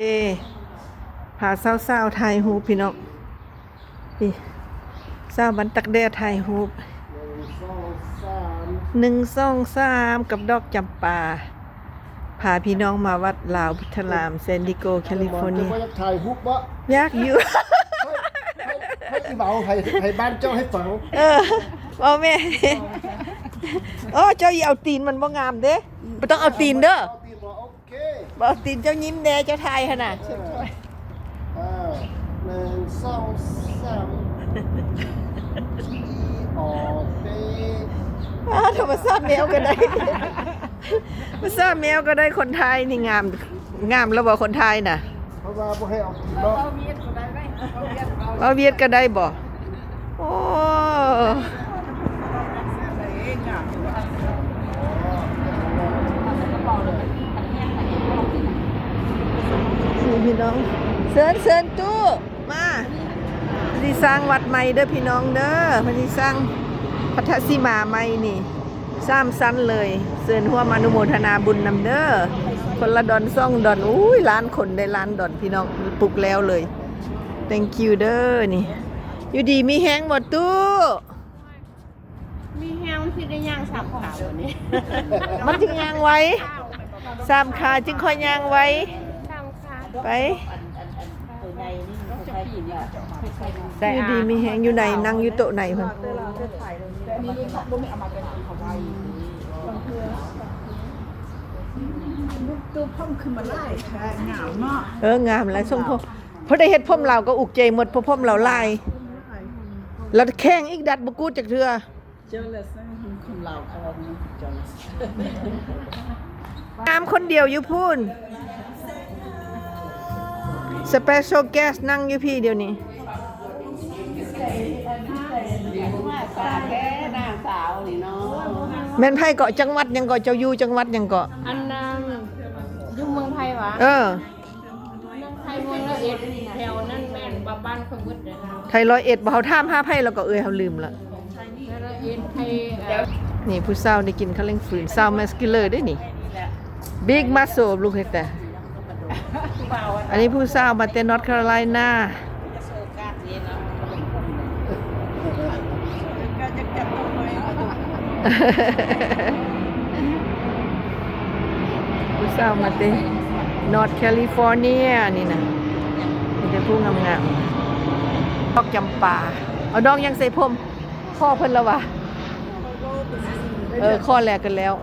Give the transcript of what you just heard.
เอพาสาวๆถ่ายรูปพี่น้องพี่สาวบันตักแดดถ่ายรูป1 2 3กับดอกจำปาพาพี่น้องมาวัดลาวพุทธารามเซนดิโกแคลิฟอร์เนียอยากถ่ายรูปบ่อยากอยู่ ให้เบาให้บ้านเจ้าให้ฟังเอาแม่โอ้เจ้าอย่าเอาตีนมันบ่งามเด้บ่ต้องเอาตีนเด้อ ตีนบ่โอเค บ่เอาตีนเจ้ายิ้มแน่เจ้าถ่ายหั่นน่ะ1 2 3ออกเต ธรรมชาติแมวก็ได้ธรรมชาติแมวก็ได้คนไทยนี่งามแล้วบ่คนไทยน่ะเพราะว่าบ่ให้เอาตีนเนาะเอาเวียดก็ได้บ่โอ้นี่พี่น้องเชิญตู้มาที่สร้างวัดใหม่เด้อพี่น้องเด้อมันที่สร้างพัทสีมาใหม่นี่3 ชั้นเลยเชิญร่วมอนุโมทนาบุญนำเด้อคนละดอนซ่องดอนอุ้ยล้านคนได้ล้านดอนพี่น้องปลุกแล้วเลย thank you เด้อนี่อยู่ดีมีแฮงบ่ตู้มีแฮงที่ได้ย่าง3 ขาวันนี้ มันจึงย่างไว้3 ขาจึงค่อยย่างไว้3 ขาไปอยู่ดีมีแฮงอยู่ไหนนั่งอยู่โต๊ะไหนเพิ่นตู้พ่อมขึ้นมาไล่งามเนาะงามหลายทรงผมเพราะได้เฮ็ดผมเราก็อุกใจหมดเพราะผมเราลายแล้วแข้งอีกดัดบ่กูจักเทื่อเจ้าละซั่นคนลาวเขาว่าเจ้าละงามคนเดียวอยู่พูนสเปเชียลแกสนั่งอยู่พี่เดียวนี้นางสาวนี่เนาะแม่นไผเกาะจังหวัดยังเกาะเจ้าอยู่จังหวัดยังเกาะอันนั้นอยู่เมืองไทยวะเมืองไทยเมืองละเอียดแถวนั้นแม่นบ้านเขาหมดเลยไทย101บ่เฮาถามหาไผแล้วก็เฮาลืมละละเอียดไทยนี่ผู้สาวได้กินข้าวเล้งฝืนสาวแมสคิลเลอร์ได้นี่บิ๊กมัสโซลูกเฮ็ดแต่อันนี้ผู้สาวมาแต่นอร์ทแคโรไลนาผู้สาวมาแต่นอร์ทแคลิฟอร์เนียนี่นะมีแต่ผู้งามๆดอกจำปาเอาดอกยังใส่ผมพ่อเพิ่นแล้ววะข้อแรกกันแล้ว